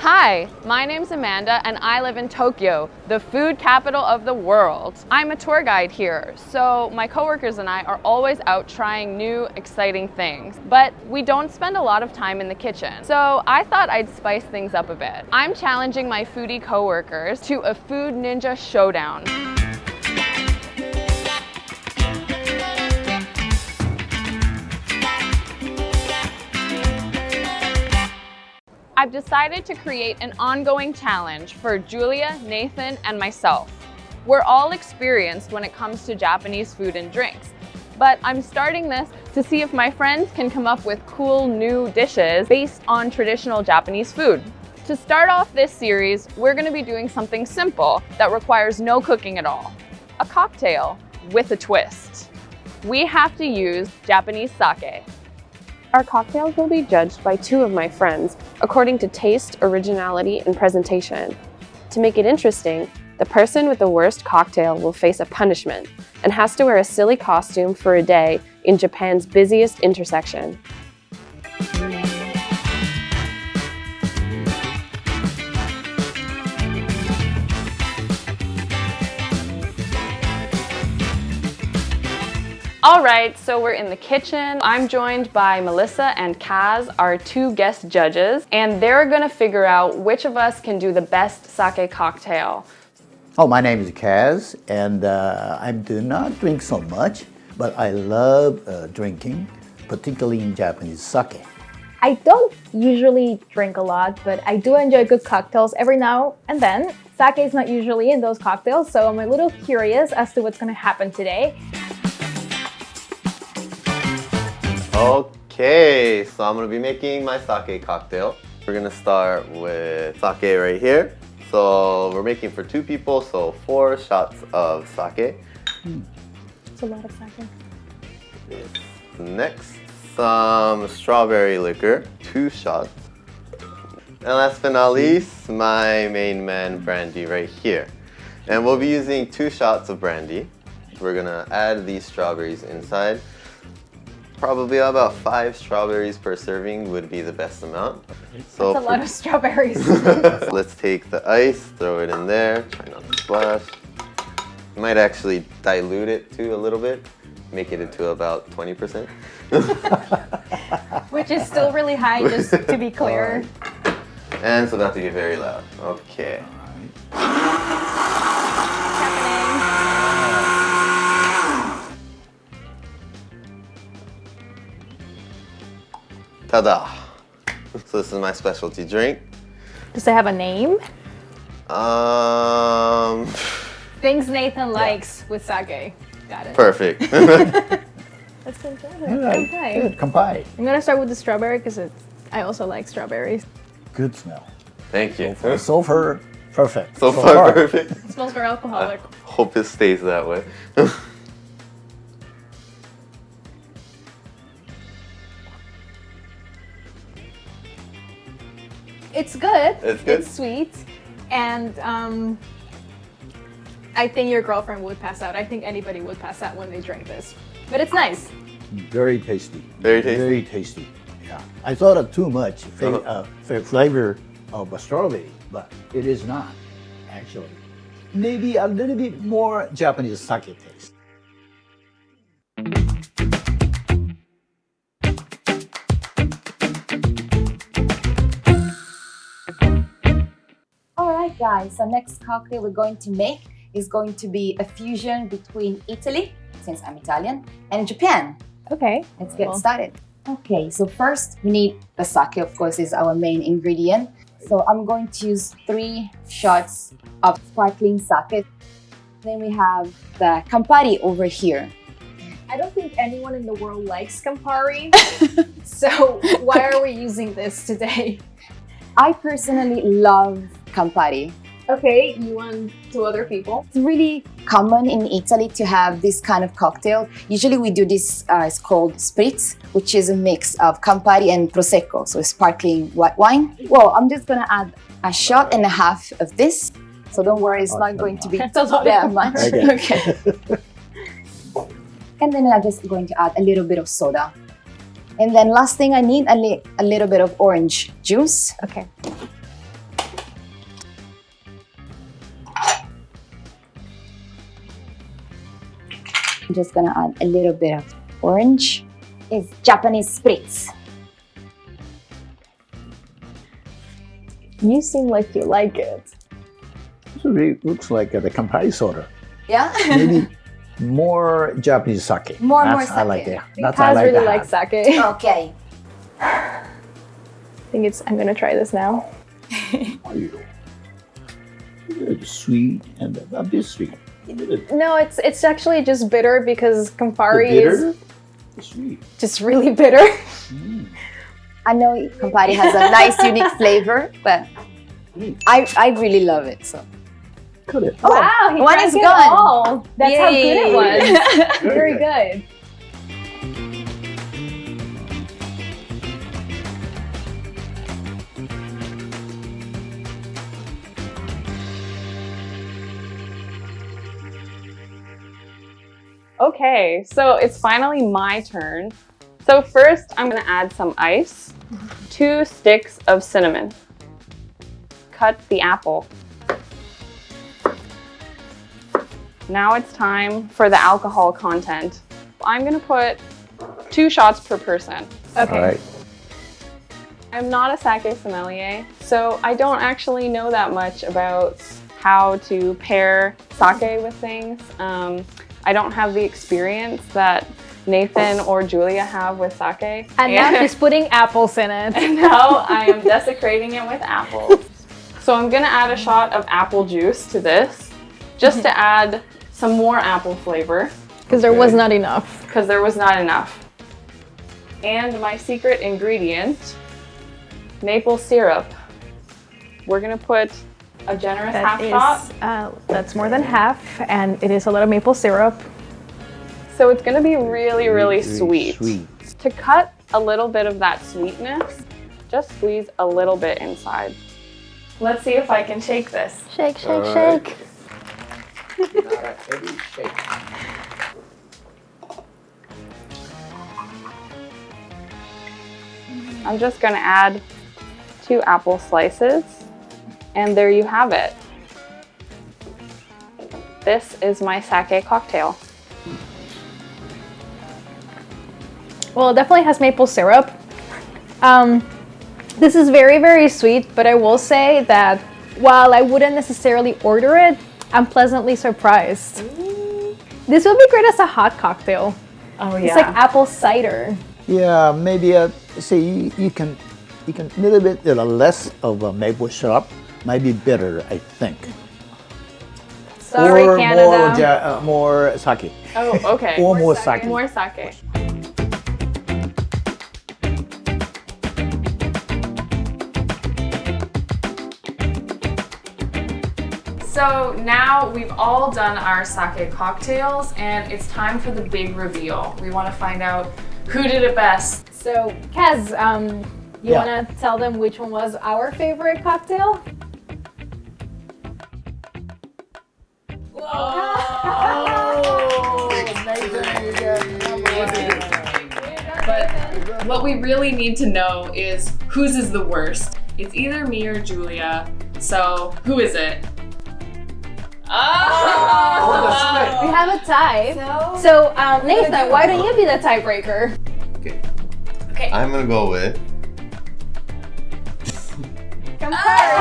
Hi, my name's Amanda and I live in Tokyo, the food capital of the world. I'm a tour guide here, so my coworkers and I are always out trying new, exciting things. But we don't spend a lot of time in the kitchen, so I thought I'd spice things up a bit. I'm challenging my foodie coworkers to a food ninja showdown. I've decided to create an ongoing challenge for Giulia, Nathan, and myself. We're all experienced when it comes to Japanese food and drinks, but I'm starting this to see if my friends can come up with cool new dishes based on traditional Japanese food. To start off this series, we're going to be doing something simple that requires no cooking at all. A cocktail with a twist. We have to use Japanese sake. Our cocktails will be judged by two of my friends according to taste, originality, and presentation. To make it interesting, the person with the worst cocktail will face a punishment and has to wear a silly costume for a day in Japan's busiest intersection. All right, so we're in the kitchen. I'm joined by Melissa and Kaz, our two guest judges, and they're gonna figure out which of us can do the best sake cocktail. Oh, my name is Kaz, and I do not drink so much, but I love drinking, particularly in Japanese sake. I don't usually drink a lot, but I do enjoy good cocktails every now and then. Sake is not usually in those cocktails, so I'm a little curious as to what's gonna happen today. Okay, so I'm gonna be making my sake cocktail. We're gonna start with sake right here. So we're making for 2 people, so 4 shots of sake. It's a lot of sake. Next, some strawberry liquor, 2 shots. And last but not least, my main man brandy right here. And we'll be using 2 shots of brandy. We're gonna add these strawberries inside. Probably about 5 strawberries per serving would be the best amount. So That's a lot of strawberries. let's take the ice, throw it in there, try not to splash. You might actually dilute it too a little bit, make it into about 20%. Which is still really high, just to be clear. And it's about to get very loud. Okay. Ta-da! So this is my specialty drink. Does it have a name? Um, Things Nathan likes with sake. Got it. Perfect. That's fantastic. Okay. Good, kampai. I'm gonna start with the strawberry because I also like strawberries. Good smell. Thank you. So far, perfect. So far, perfect. It smells very alcoholic. Hope it stays that way. It's good. It's good? It's sweet. And I think your girlfriend would pass out. I think anybody would pass out when they drink this. But it's nice. Very tasty. Very tasty? Very tasty, yeah. I thought of too much flavor of a strawberry, but it is not, actually. Maybe a little bit more Japanese sake taste. Alright guys, so next cocktail we're going to make is going to be a fusion between Italy, since I'm Italian, and Japan. Okay. Let's get started. Okay, so first we need the sake, of course, is our main ingredient. So I'm going to use 3 shots of sparkling sake. Then we have the Campari over here. I don't think anyone in the world likes Campari. So why are we using this today? I personally love Campari. Okay, you want 2 other people? It's really common in Italy to have this kind of cocktail. Usually we do this, it's called spritz, which is a mix of Campari and Prosecco, so sparkling white wine. Well, I'm just gonna add a shot and a half of this. So don't worry, it's not going to be that much. Okay. And then I'm just going to add a little bit of soda. And then last thing I need, a little bit of orange juice. Okay. I'm just gonna add a little bit of orange. It's Japanese spritz. You seem like you like it. It really looks like the Campari soda. Yeah? Maybe more Japanese sake. More That's, sake. I like it. That's Kaz I like really to likes have. sake. Okay. I think I'm gonna try this now. It's sweet and a bit sweet. No, it's actually just bitter because Campari The is bitter? The sweet. just really bitter. I know Campari has a nice, unique flavor, but I really love it. So. Got it. Oh, Wow, he one drank is it gone. all. That's how good it was. Very good. Okay, so it's finally my turn. So first, I'm gonna add some ice, 2 sticks of cinnamon. Cut the apple. Now it's time for the alcohol content. I'm gonna put 2 shots per person. Okay. All right. I'm not a sake sommelier, so I don't actually know that much about how to pair sake with things. I don't have the experience that Nathan or Giulia have with sake. And now she's putting apples in it. And now I am desecrating it with apples. So I'm gonna add a shot of apple juice to this, just to add some more apple flavor, Because there was not enough. because there was not enough. And my secret ingredient, maple syrup. We're gonna put a generous half shot. That's more than half, and it is a lot of maple syrup. So it's gonna be really, really Very sweet. To cut a little bit of that sweetness, just squeeze a little bit inside. Let's see if I can shake this. Shake, shake, All right. shake. Not a heavy shake. I'm just gonna add 2 apple slices, and there you have it. This is my sake cocktail. Well, it definitely has maple syrup. This is very, very sweet, but I will say that while I wouldn't necessarily order it, I'm pleasantly surprised. This would be great as a hot cocktail. Oh It's like apple cider. Yeah, maybe see you can little bit less of a maple syrup might be better, I think. Sorry, or Canada. more sake. Oh, okay. Or more sake. More sake. So now we've all done our sake cocktails, and it's time for the big reveal. We want to find out who did it best. So, Kaz, you Yeah. want to tell them which one was our favorite cocktail? But what we really need to know is whose is the worst. It's either me or Giulia. So who is it? Oh! We have a tie. So, Nathan, why don't you be the tiebreaker? Okay. I'm gonna go with. Campari.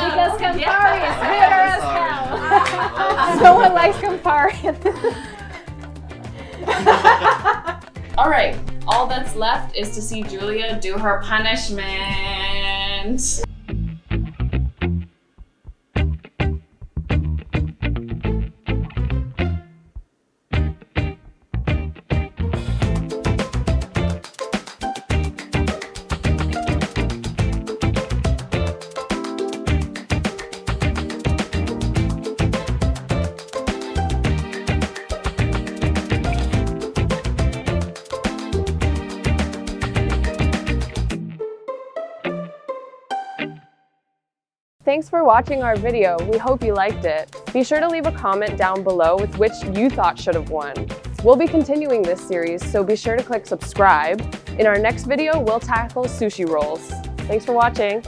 Because Campari is bitter as hell. No one likes Campari. All right, all that's left is to see Giulia do her punishment. Thanks for watching our video. We hope you liked it. Be sure to leave a comment down below with which you thought should have won. We'll be continuing this series, so be sure to click subscribe. In our next video, we'll tackle sushi rolls. Thanks for watching.